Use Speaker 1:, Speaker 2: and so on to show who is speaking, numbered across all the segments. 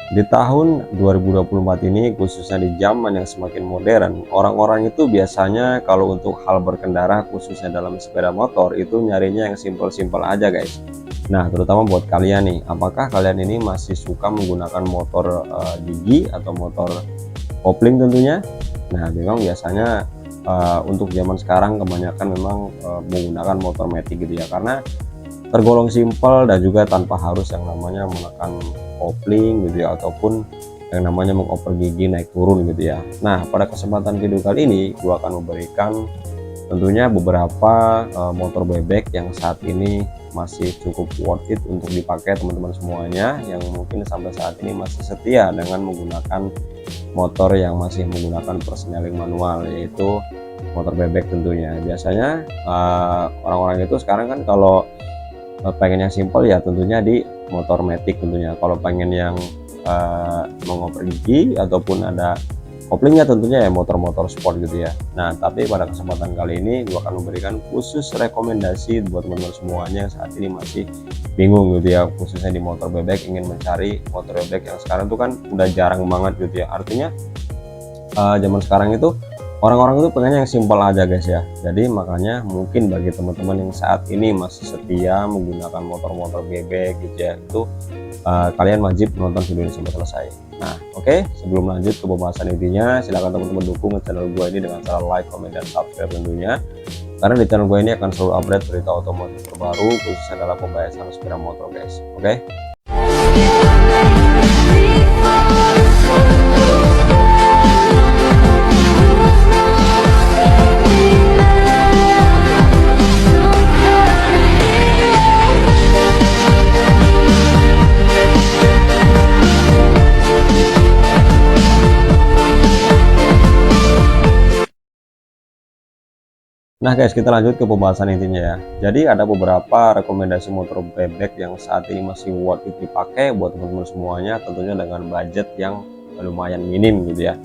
Speaker 1: Di tahun 2024 ini, khususnya di zaman yang semakin modern, orang-orang itu biasanya kalau untuk hal berkendara, khususnya dalam sepeda motor, itu nyarinya yang simpel-simpel aja, guys. Nah, terutama buat kalian nih, apakah kalian ini masih suka menggunakan motor gigi atau motor kopling tentunya? Nah, memang biasanya untuk zaman sekarang kebanyakan memang menggunakan motor matic gitu ya, karena tergolong simpel dan juga tanpa harus yang namanya menekan kopling gitu ya, ataupun yang namanya mengoper gigi naik turun gitu ya. Nah, pada kesempatan video kali ini gua akan memberikan tentunya beberapa motor bebek yang saat ini masih cukup worth it untuk dipakai teman-teman semuanya, yang mungkin sampai saat ini masih setia dengan menggunakan motor yang masih menggunakan persneling manual, yaitu motor bebek tentunya. Biasanya orang-orang itu sekarang kan kalau pengen yang simple ya tentunya di motor matic tentunya. Kalau pengen yang mengoper gigi ataupun ada koplingnya tentunya ya motor-motor sport gitu ya. Nah, tapi pada kesempatan kali ini gua akan memberikan khusus rekomendasi buat teman-teman semuanya yang saat ini masih bingung gitu ya, khususnya di motor bebek, ingin mencari motor bebek yang sekarang tuh kan udah jarang banget gitu ya. Artinya zaman sekarang itu orang-orang itu pengennya yang simpel aja, guys ya. Jadi makanya mungkin bagi teman-teman yang saat ini masih setia menggunakan motor-motor bebek gitu ya, itu kalian wajib nonton video ini sampai selesai. Nah, oke, sebelum lanjut ke pembahasan intinya, silahkan teman-teman dukung channel gue ini dengan cara like, comment, dan subscribe tentunya. Karena di channel gue ini akan selalu update berita otomotif terbaru, khususnya dalam pembahasan sepeda motor, guys. Oke. Nah guys, kita lanjut ke pembahasan intinya ya. Jadi ada beberapa rekomendasi motor bebek yang saat ini masih worth it dipakai buat teman-teman semuanya, tentunya dengan budget yang lumayan minim gitu ya.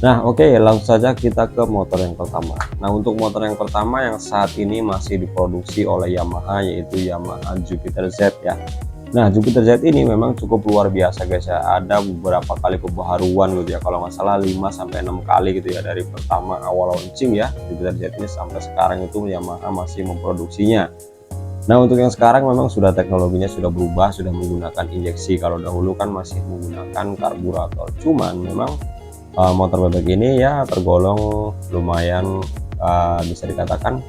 Speaker 1: Nah oke, langsung saja kita ke motor yang pertama. Nah, untuk motor yang pertama yang saat ini masih diproduksi oleh Yamaha, yaitu Yamaha Jupiter Z ya. Nah, Jupiter Z ini memang cukup luar biasa, guys ya. Ada beberapa kali pembaharuan gitu ya, kalau nggak salah 5-6 kali gitu ya, dari pertama awal launching ya Jupiter Z ini sampai sekarang itu Yamaha masih memproduksinya. Nah, untuk yang sekarang memang sudah teknologinya sudah berubah, sudah menggunakan injeksi. Kalau dahulu kan masih menggunakan karburator. Cuman memang motor bebek ini ya tergolong lumayan bisa dikatakan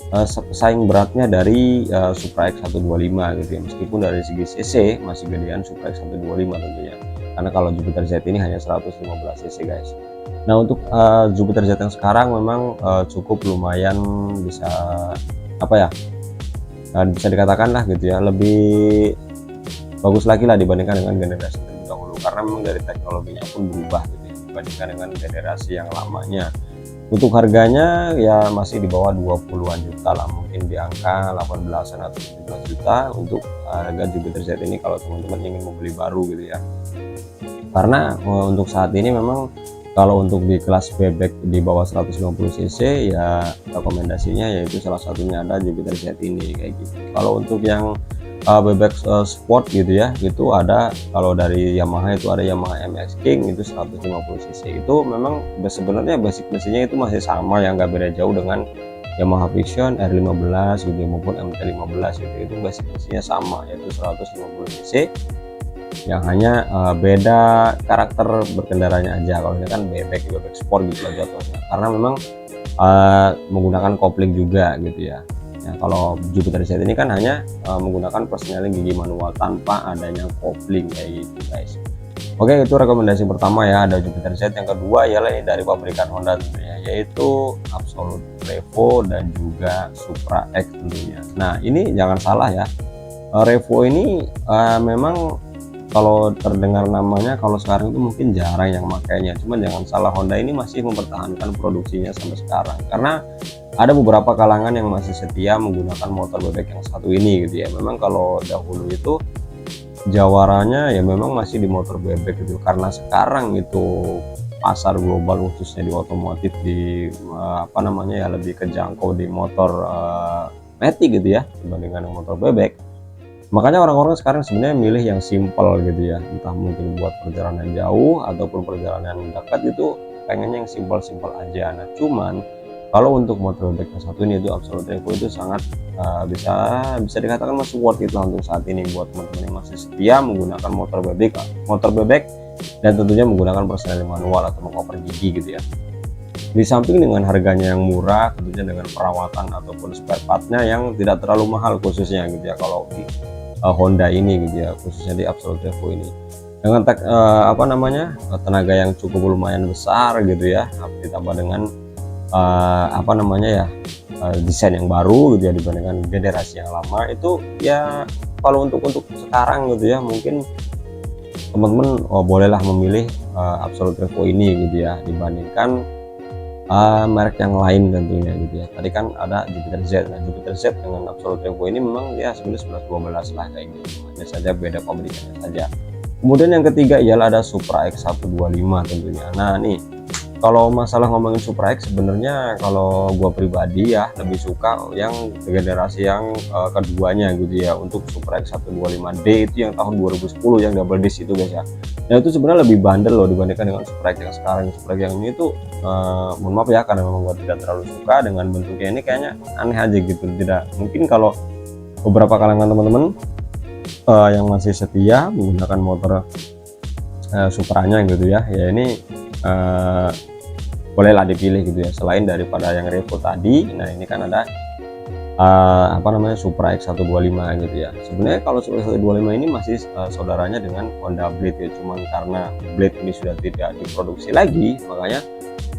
Speaker 1: pesaing beratnya dari Supra X125 gitu ya, meskipun dari segi cc masih gedean Supra X125 tentunya, karena kalau Jupiter Z ini hanya 115 cc, guys. Nah, untuk Jupiter Z yang sekarang memang cukup lumayan bisa apa ya, bisa dikatakan lah gitu ya, lebih bagus lagi lah dibandingkan dengan generasi terdahulu, karena memang dari teknologinya pun berubah gitu ya, dibandingkan dengan generasi yang lamanya. Untuk harganya ya masih di bawah 20-an juta lah, mungkin di angka 18-an atau 17 juta untuk harga Jupiter Z ini kalau teman-teman ingin membeli baru gitu ya. Karena untuk saat ini memang kalau untuk di kelas bebek di bawah 150 cc ya rekomendasinya yaitu salah satunya ada Jupiter Z ini kayak gitu. Kalau untuk yang bebek sport gitu ya, itu ada kalau dari Yamaha itu ada Yamaha MX King itu 150 cc. Itu memang sebenarnya basic mesinnya itu masih sama, yang nggak beda jauh dengan Yamaha Vision R15 gitu maupun MT15 gitu. Itu basic mesinnya sama, yaitu 150 cc, yang hanya beda karakter berkendaranya aja. Kalau ini kan bebek sport gitu lah jatuhnya, karena memang menggunakan kopling juga gitu ya. Nah, kalau Jupiter Z ini kan hanya menggunakan persneling gigi manual tanpa adanya kopling kayak gitu, guys. Oke, itu rekomendasi pertama ya, ada Jupiter Z. Yang kedua ialah ini dari pabrikan Honda tentunya, yaitu Absolute Revo dan juga Supra X tentunya. Nah, ini jangan salah ya, Revo ini memang kalau terdengar namanya kalau sekarang itu mungkin jarang yang makainya, cuman jangan salah, Honda ini masih mempertahankan produksinya sampai sekarang, karena ada beberapa kalangan yang masih setia menggunakan motor bebek yang satu ini gitu ya. Memang kalau dahulu itu jawarannya ya memang masih di motor bebek gitu, karena sekarang itu pasar global khususnya di otomotif di apa namanya ya, lebih kejangkau di motor matic gitu ya dibandingkan motor bebek. Makanya orang-orang sekarang sebenarnya milih yang simpel gitu ya, entah mungkin buat perjalanan jauh ataupun perjalanan dekat itu pengennya yang simpel-simpel aja. Nah, cuman kalau untuk motor bebek yang satu ini itu Absolute Evo itu sangat bisa bisa dikatakan masih worth it lah untuk saat ini buat teman-teman yang masih setia menggunakan motor bebek dan tentunya menggunakan persneling manual atau mengoper gigi gitu ya. Di samping dengan harganya yang murah, tentunya dengan perawatan ataupun spare partnya yang tidak terlalu mahal khususnya gitu ya kalau di Honda ini gitu ya, khususnya di Absolute Evo ini. Dengan tenaga yang cukup lumayan besar gitu ya, ditambah dengan desain yang baru gitu ya dibandingkan generasi yang lama itu ya. Kalau untuk sekarang gitu ya, mungkin teman-teman bolehlah memilih Absolute Evo ini gitu ya dibandingkan merek yang lain tentunya gitu ya. Tadi kan ada Jupiter Z. Nah, Jupiter Z dengan Absolute Evo ini memang ya sebenarnya 11-12 lah kayak gitu, hanya saja beda pabrikannya saja. Kemudian yang ketiga ialah ada Supra X125 tentunya. Nah, nih kalau masalah ngomongin Supra X, sebenarnya kalau gua pribadi ya lebih suka yang generasi yang keduanya gitu ya, untuk Supra X125D itu yang tahun 2010 yang double disc itu guys ya. Nah, itu sebenarnya lebih bandel loh dibandingkan dengan Supra X yang sekarang. Supra X yang ini tuh mohon maaf ya, karena memang gua tidak terlalu suka dengan bentuknya ini, kayaknya aneh aja gitu. Tidak mungkin kalau beberapa kalangan teman-teman yang masih setia menggunakan motor Supranya gitu ya, ya ini bolehlah dipilih gitu ya, selain daripada yang Revo tadi. Nah, ini kan ada Supra X125 gitu ya. Sebenarnya kalau Supra X125 ini masih saudaranya dengan Honda Blade ya, cuman karena Blade ini sudah tidak diproduksi lagi, makanya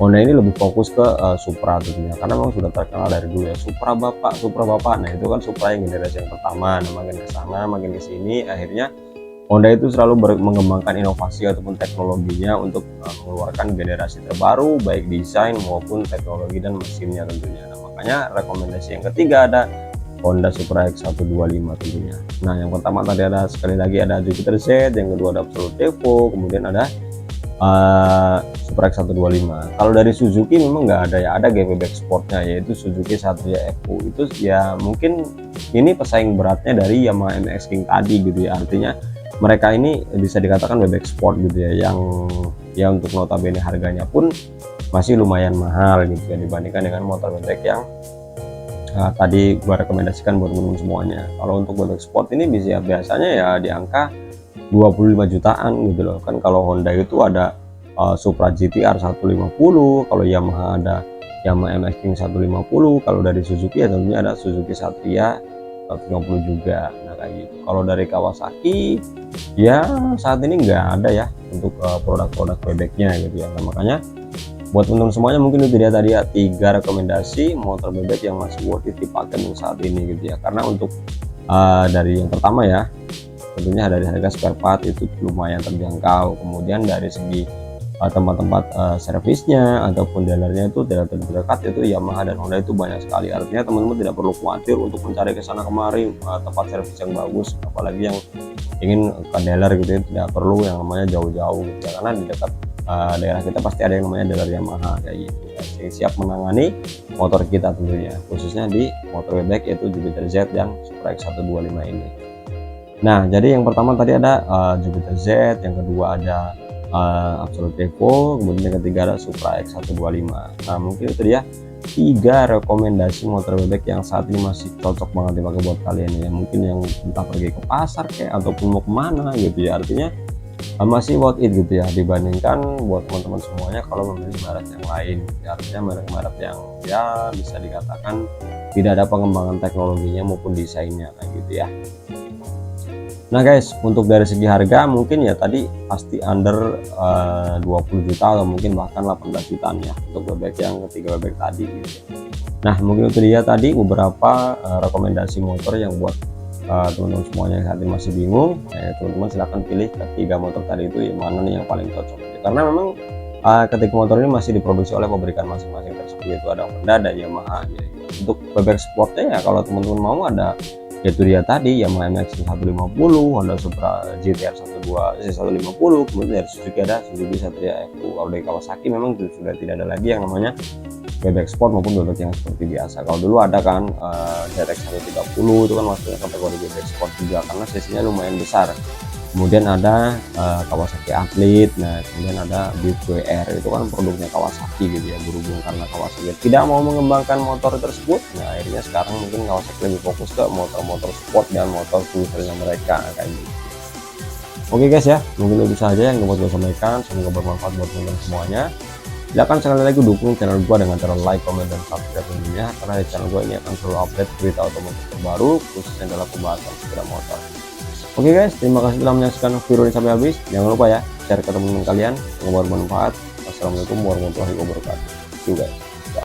Speaker 1: Honda ini lebih fokus ke Supra tentunya, karena memang sudah terkenal dari dulu ya, Supra Bapak. Nah, itu kan Supra yang generasi yang pertama. Nah, makin ke sana makin ke sini, akhirnya Honda itu selalu mengembangkan inovasi ataupun teknologinya untuk mengeluarkan generasi terbaru, baik desain maupun teknologi dan mesinnya tentunya. Nah, makanya rekomendasi yang ketiga ada Honda Supra X125 tentunya. Nah, yang pertama tadi ada, sekali lagi ada Jupiter Z, yang kedua ada Absolute Evo, kemudian ada Supra X125. Kalau dari Suzuki memang nggak ada ya, ada GP Sportnya yaitu Suzuki Satria Evo. Itu ya mungkin ini pesaing beratnya dari Yamaha MX King tadi gitu ya, artinya mereka ini bisa dikatakan bebek sport gitu ya, yang ya untuk notabene harganya pun masih lumayan mahal gitu ya dibandingkan dengan motor bebek yang tadi gua rekomendasikan buat teman semuanya. Kalau untuk bebek sport ini biasanya ya di angka 25 jutaan gitu loh. Kan kalau Honda itu ada Supra GTR 150, kalau Yamaha ada Yamaha MX King 150, kalau dari Suzuki ya tentunya ada Suzuki Satria 150 juga. Nah, kayak gitu. Kalau dari Kawasaki ya saat ini nggak ada ya untuk produk-produk bebeknya gitu ya. Nah, makanya buat teman-teman semuanya mungkin itu dia tadi ya 3 rekomendasi motor bebek yang masih worth it dipakai untuk saat ini gitu ya. Karena untuk dari yang pertama ya, tentunya dari harga spare part itu lumayan terjangkau. Kemudian dari segi tempat-tempat servisnya ataupun dealernya itu tidak terdekat, itu Yamaha dan Honda itu banyak sekali. Artinya teman-teman tidak perlu khawatir untuk mencari ke sana kemari tempat servis yang bagus, apalagi yang ingin ke dealer gitu ya, tidak perlu yang namanya jauh-jauh gitu ya, karena di dekat daerah kita pasti ada yang namanya dealer Yamaha kayak gitu ya, yang siap menangani motor kita tentunya, khususnya di motor bebek yaitu Jupiter Z dan Supra X125 ini. Nah, jadi yang pertama tadi ada Jupiter Z, yang kedua ada Absolute Evo, kemudian yang ketiga ada Supra X125. Nah, mungkin itu dia 3 rekomendasi motor bebek yang saat ini masih cocok banget dipakai buat kalian ya. Mungkin yang entah pergi ke pasar kayak ataupun mau kemana gitu ya, artinya masih worth it gitu ya dibandingkan buat teman-teman semuanya kalau memilih merek yang lain gitu ya. Artinya merek-merek yang ya bisa dikatakan tidak ada pengembangan teknologinya maupun desainnya kayak gitu ya. Nah guys, untuk dari segi harga mungkin ya tadi pasti under 20 juta atau mungkin bahkan 18 jutaan ya untuk bebek yang ketiga bebek tadi gitu. Nah, mungkin itu dia tadi beberapa rekomendasi motor yang buat teman-teman semuanya yang saat ini masih bingung. Teman-teman silahkan pilih ketiga motor tadi itu yang mana nih yang paling cocok gitu. Karena memang ketiga motor ini masih diproduksi oleh pabrikan masing-masing tersebut, yaitu ada Honda dan Yamaha gitu. Untuk bebek sportnya ya kalau teman-teman mau ada, yaitu dia tadi Yamaha MX 150, Honda Supra GTR 150, kemudian dari Suzuki ada Suzuki Satria Evo. Kalau dari Kawasaki memang sudah tidak ada lagi yang namanya bebek sport maupun bebek yang seperti biasa. Kalau dulu ada kan ZX 130 itu kan masuknya kategori bebek sport juga karena sesinya lumayan besar. Kemudian ada Kawasaki Athlete, nah kemudian ada Beef WR, itu kan produknya Kawasaki gitu ya. Berhubung karena Kawasaki tidak mau mengembangkan motor tersebut, nah akhirnya sekarang mungkin Kawasaki lebih fokus ke motor-motor sport dan motor cruisernya mereka kayak gitu. Oke guys ya, mungkin itu saja yang dapat gue sampaikan, semoga bermanfaat buat teman-teman semuanya. Silahkan sekali lagi dukung channel gue dengan cara like, comment, dan subscribe tentunya, karena di channel gue ini akan selalu update berita otomotif terbaru khususnya dalam pembahasan sepeda motor. Oke guys, terima kasih telah menyaksikan video ini sampai habis. Jangan lupa ya, share ke teman-teman kalian. Semoga bermanfaat. Wassalamualaikum warahmatullahi wabarakatuh. See you guys.